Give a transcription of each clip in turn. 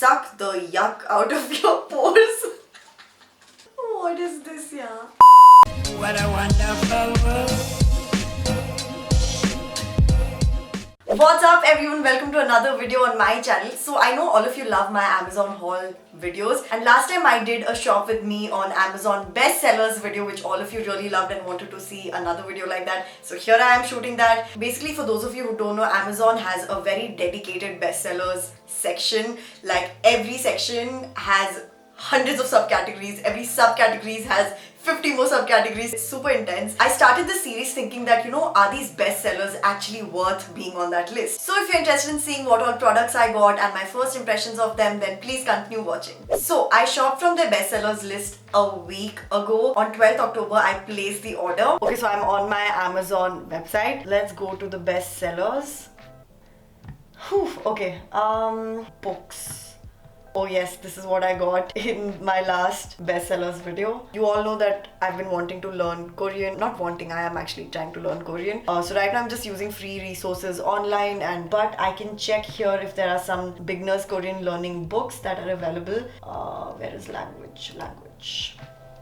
suck the yuck out of your pores. What is this, yeah? What a wonderful world. What's up everyone, welcome to another video on my channel. So I know all of you love my Amazon haul videos, and last time I did a shop with me on Amazon bestsellers video, which all of you really loved and wanted to see another video like that. So here I am shooting that. Basically, for those of you who don't know, Amazon has a very dedicated bestsellers section. Like every section has hundreds of subcategories. Every subcategory has 50 more subcategories. It's super intense. I started this series thinking that, are these bestsellers actually worth being on that list? So if you're interested in seeing what all products I got and my first impressions of them, then please continue watching. So I shopped from their bestsellers list a week ago. On 12th October, I placed the order. Okay, so I'm on my Amazon website. Let's go to the bestsellers. Whew, okay, books. Oh yes, this is what I got in my last bestsellers video. You all know that I've been wanting to learn Korean. Not wanting, I am actually trying to learn Korean. So right now I'm just using free resources online, but I can check here if there are some beginners Korean learning books that are available. Where is language?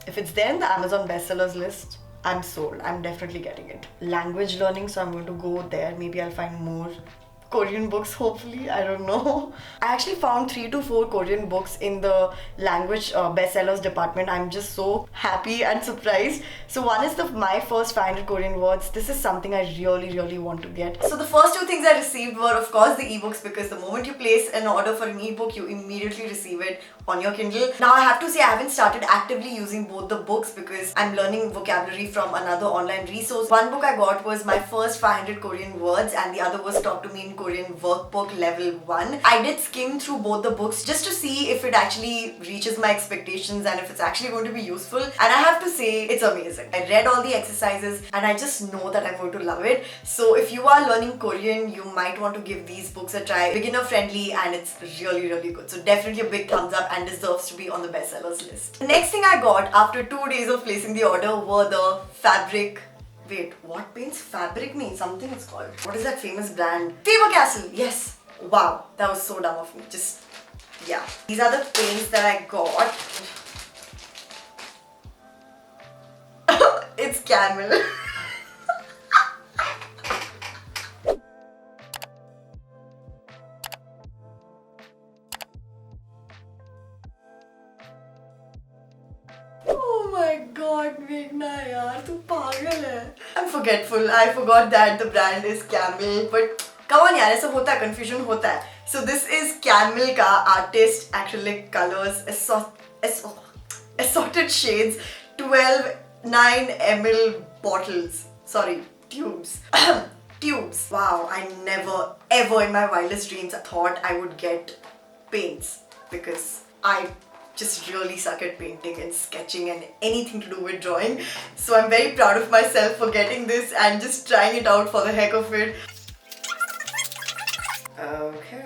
If it's there in the Amazon bestsellers list, I'm sold. I'm definitely getting it. Language learning, so I'm going to go there. Maybe I'll find more Korean books, hopefully. I don't know. I actually found 3 to 4 Korean books in the language bestsellers department. I'm just so happy and surprised. So one is my first 500 Korean words. This is something I really want to get. So the first 2 things I received were, of course, the ebooks, because the moment you place an order for an ebook, you immediately receive it on your Kindle. Now I have to say I haven't started actively using both the books because I'm learning vocabulary from another online resource. One book I got was my first 500 Korean words, and the other was Talk to Me in Korean workbook level 1. I did skim through both the books just to see if it actually reaches my expectations and if it's actually going to be useful, and I have to say it's amazing. I read all the exercises and I just know that I'm going to love it. So if you are learning Korean, you might want to give these books a try. Beginner friendly, and it's really good. So definitely a big thumbs up and deserves to be on the bestsellers list. The next thing I got after 2 days of placing the order were the fabric. Wait, what paints? Fabric means something it's called. What is that famous brand? Faber-Castell. Yes. Wow, that was so dumb of me. Just, yeah. These are the paints that I got. It's camel. Oh my god, Meghna yaar, tu pagal hai. I'm forgetful. I forgot that the brand is Camel, but come on yaar, aisa hota hai, confusion hota hai. So this is Camel ka artist acrylic colors, assorted shades, 12 9 ml bottles. Sorry, tubes. Tubes. Wow, I never ever in my wildest dreams thought I would get paints, because I just really suck at painting and sketching and anything to do with drawing. So I'm very proud of myself for getting this and just trying it out for the heck of it. Okay.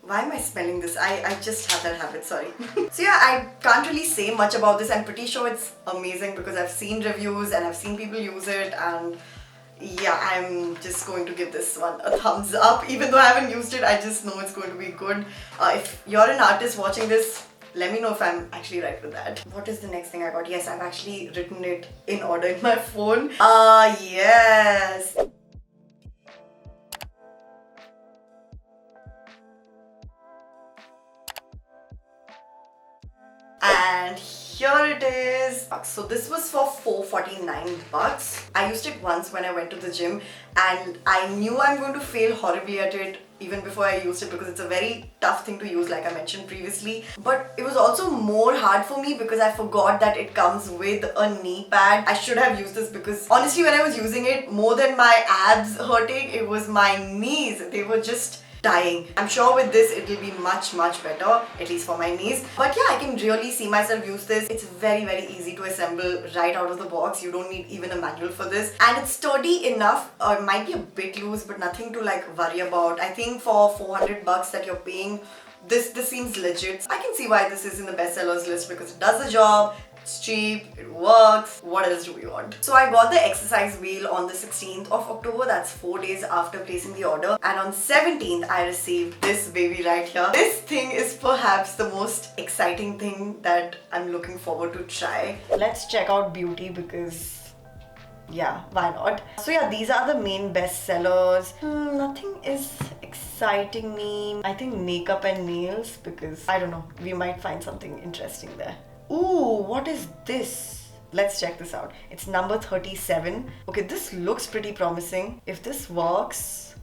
Why am I smelling this? I just have that habit, sorry. So yeah, I can't really say much about this. I'm pretty sure it's amazing because I've seen reviews and I've seen people use it, and yeah, I'm just going to give this one a thumbs up. Even though I haven't used it, I just know it's going to be good. If you're an artist watching this, let me know if I'm actually right with that. What is the next thing I got? Yes, I've actually written it in order in my phone. Yes. And here it is. So this was for 449 bucks. I used it once when I went to the gym, and I knew I'm going to fail horribly at it even before I used it because it's a very tough thing to use, like I mentioned previously. But it was also more hard for me because I forgot that it comes with a knee pad. I should have used this because honestly when I was using it, more than my abs hurting, it was my knees. They were just dying. I'm sure with this it will be much better, at least for my knees. But yeah, I can really see myself use this. It's very easy to assemble right out of the box. You don't need even a manual for this, and it's sturdy enough. It might be a bit loose, but nothing to like worry about. I think for 400 bucks that you're paying, this seems legit. I can see why this is in the bestsellers list because it does the job. It's cheap, it works. What else do we want? So I got the exercise wheel on the 16th of October. That's 4 days after placing the order. And on 17th, I received this baby right here. This thing is perhaps the most exciting thing that I'm looking forward to try. Let's check out beauty because yeah, why not? So yeah, these are the main best sellers. Nothing is exciting me. I think makeup and nails because I don't know, we might find something interesting there. Ooh, what is this? Let's check this out. It's number 37. Okay, this looks pretty promising. If this works,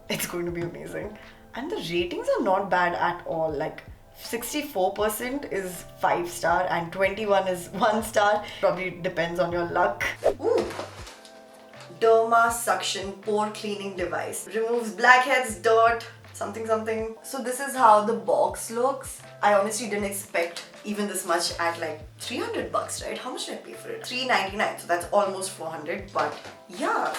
it's going to be amazing. And the ratings are not bad at all. Like 64% is 5-star and 21 is 1-star. Probably depends on your luck. Ooh. Derma Suction Pore Cleaning Device. Removes blackheads, dirt, something. So this is how the box looks. I honestly didn't expect even this much at like 300 bucks, right? How much did I pay for it? $3.99, so that's almost 400. But yeah.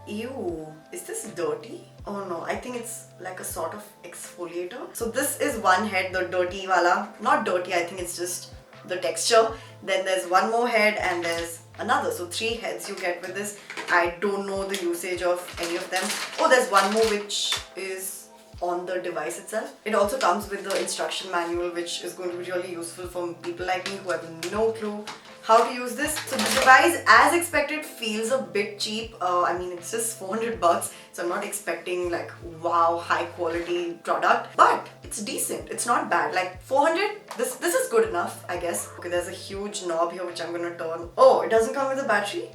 Ew, is this dirty? Oh no, I think it's like a sort of exfoliator. So this is one head, the dirty wala. Not dirty, I think it's just the texture. Then there's one more head and there's another. So 3 heads you get with this. I don't know the usage of any of them. Oh, there's one more which is on the device itself. It also comes with the instruction manual, which is going to be really useful for people like me who have no clue how to use this. So the device, as expected, feels a bit cheap. I mean, it's just 400 bucks, so I'm not expecting like wow high quality product, but it's decent. It's not bad. Like 400, this is good enough, I guess. Okay, there's a huge knob here which I'm gonna turn. Oh, it doesn't come with a battery?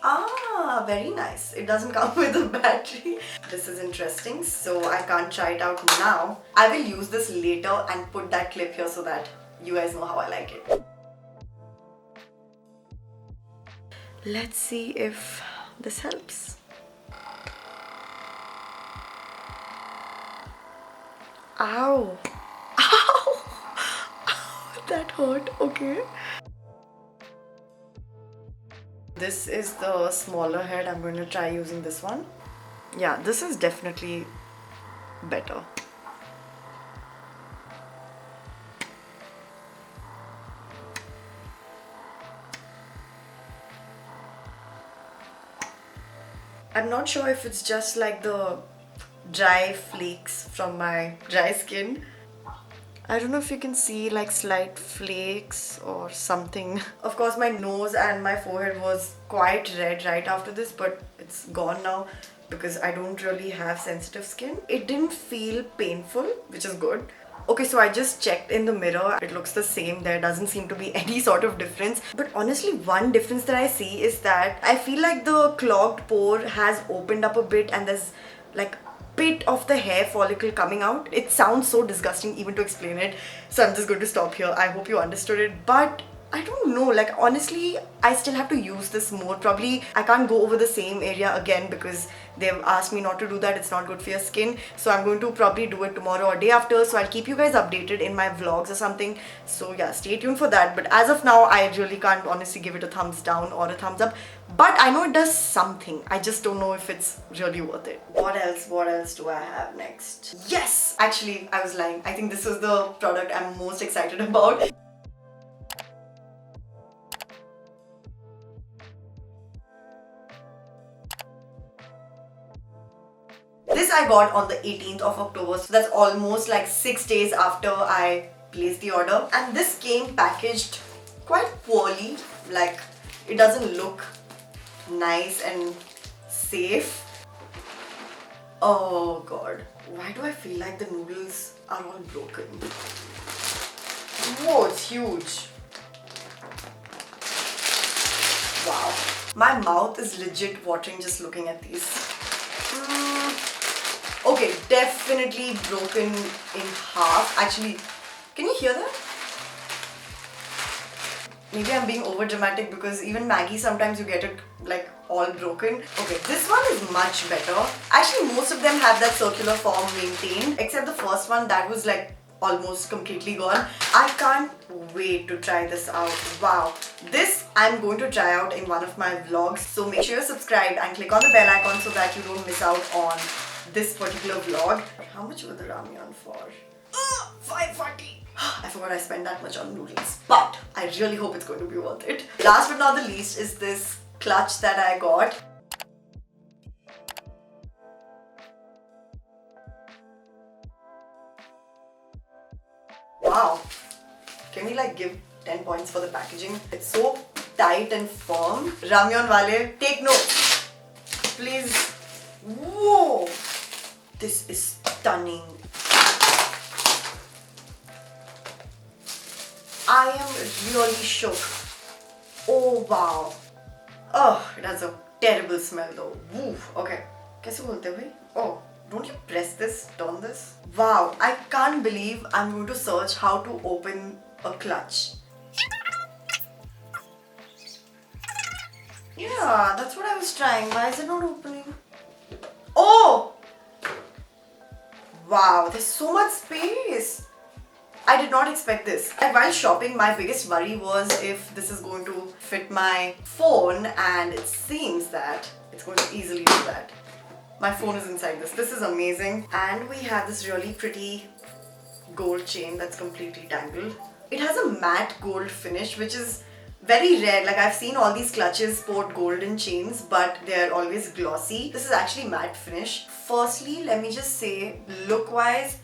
Ah, very nice. It doesn't come with a battery. This is interesting, so I can't try it out now. I will use this later and put that clip here so that you guys know how I like it. Let's see if this helps. Ow! Ow! Ow! That hurt. Okay. This is the smaller head. I'm going to try using this one. Yeah, this is definitely better. I'm not sure if it's just like the dry flakes from my dry skin. I don't know if you can see like slight flakes or something. Of course, my nose and my forehead was quite red right after this, but it's gone now because I don't really have sensitive skin. It didn't feel painful, which is good. Okay, so I just checked in the mirror. It looks the same. There doesn't seem to be any sort of difference. But honestly, one difference that I see is that I feel like the clogged pore has opened up a bit and there's like bit of the hair follicle coming out. It sounds so disgusting even to explain it, so I'm just going to stop here. I hope you understood it, but I don't know, like honestly I still have to use this more. Probably I can't go over the same area again because they've asked me not to do that. It's not good for your skin, so I'm going to probably do it tomorrow or day after. So I'll keep you guys updated in my vlogs or something, so yeah, stay tuned for that. But as of now, I really can't honestly give it a thumbs down or a thumbs up, but I know it does something. I just don't know if it's really worth it. What else do I have next? Yes, actually I was lying. I think this is the product I'm most excited about. This I got on the 18th of October, so that's almost like 6 days after I placed the order. And this came packaged quite poorly, like it doesn't look nice and safe. Oh god, why do I feel like the noodles are all broken? Whoa, it's huge. Wow. My mouth is legit watering just looking at these. Okay, definitely broken in half. Actually, can you hear that? Maybe I'm being over dramatic because even Maggie sometimes you get it like all broken. Okay, this one is much better. Actually, most of them have that circular form maintained, except the first one that was like almost completely gone. I can't wait to try this out. Wow, this I'm going to try out in one of my vlogs, so make sure you're subscribed and click on the bell icon so that you don't miss out on this particular vlog. How much were the ramyeon for? 540. I forgot I spent that much on noodles, but I really hope it's going to be worth it. Last but not the least is this clutch that I got. Wow, can we like give 10 points for the packaging? It's so tight and firm. Ramyeon wale, take notes, please. Whoa, this is stunning. I am really shook. Oh wow. Oh, it has a terrible smell though. Woo. Okay. Kaise bolte bhai? Oh, don't you press this, turn this? Wow, I can't believe I'm going to search how to open a clutch. Yeah, that's what I was trying. Why is it not opening? Oh! Wow, there's so much space. I did not expect this. And while shopping, my biggest worry was if this is going to fit my phone, and it seems that it's going to easily do that. My phone is inside this. This is amazing. And we have this really pretty gold chain that's completely tangled. It has a matte gold finish, which is very rare. Like, I've seen all these clutches sport golden chains, but they're always glossy. This is actually matte finish. Firstly, let me just say, look-wise,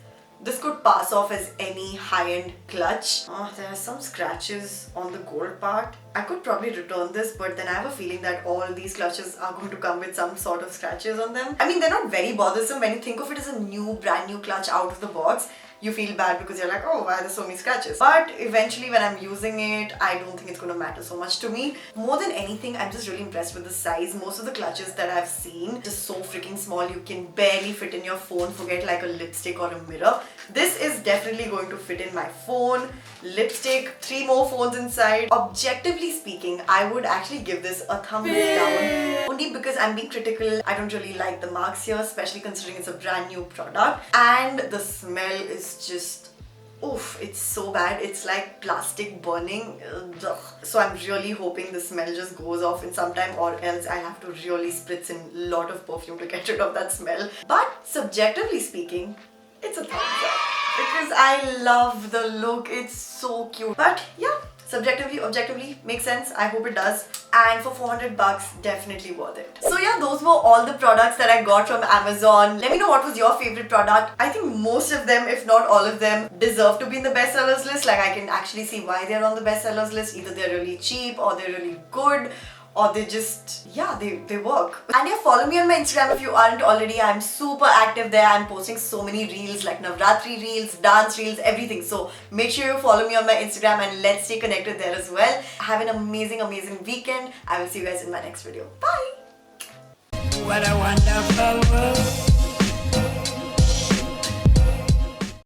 this could pass off as any high-end clutch. There are some scratches on the gold part. I could probably return this, but then I have a feeling that all these clutches are going to come with some sort of scratches on them. I mean, they're not very bothersome. When you think of it as a brand new clutch out of the box, you feel bad because you're like, oh, why are there so many scratches? But eventually when I'm using it, I don't think it's going to matter so much to me. More than anything, I'm just really impressed with the size. Most of the clutches that I've seen, just so freaking small, you can barely fit in your phone, forget like a lipstick or a mirror. This is definitely going to fit in my phone, lipstick, 3 more phones inside. Objectively speaking, I would actually give this a thumbs down. Only because I'm being critical. I don't really like the marks here, especially considering it's a brand new product. And the smell is just, oof, it's so bad. It's like plastic burning. Ugh. So I'm really hoping the smell just goes off in some time, or else I have to really spritz in a lot of perfume to get rid of that smell. But subjectively speaking, it's a thumbs up because I love the look. It's so cute. But yeah, subjectively, objectively, makes sense. I hope it does. And for 400 bucks, definitely worth it. So yeah, those were all the products that I got from Amazon. Let me know what was your favorite product. I think most of them, if not all of them, deserve to be in the bestsellers list. Like, I can actually see why they're on the bestsellers list. Either they're really cheap, or they're really good, or they just, yeah, they work. And yeah, follow me on my Instagram if you aren't already. I'm super active there. I'm posting so many reels, like Navratri reels, dance reels, everything. So make sure you follow me on my Instagram and let's stay connected there as well. Have an amazing, amazing weekend. I will see you guys in my next video. Bye! What a wonderful world.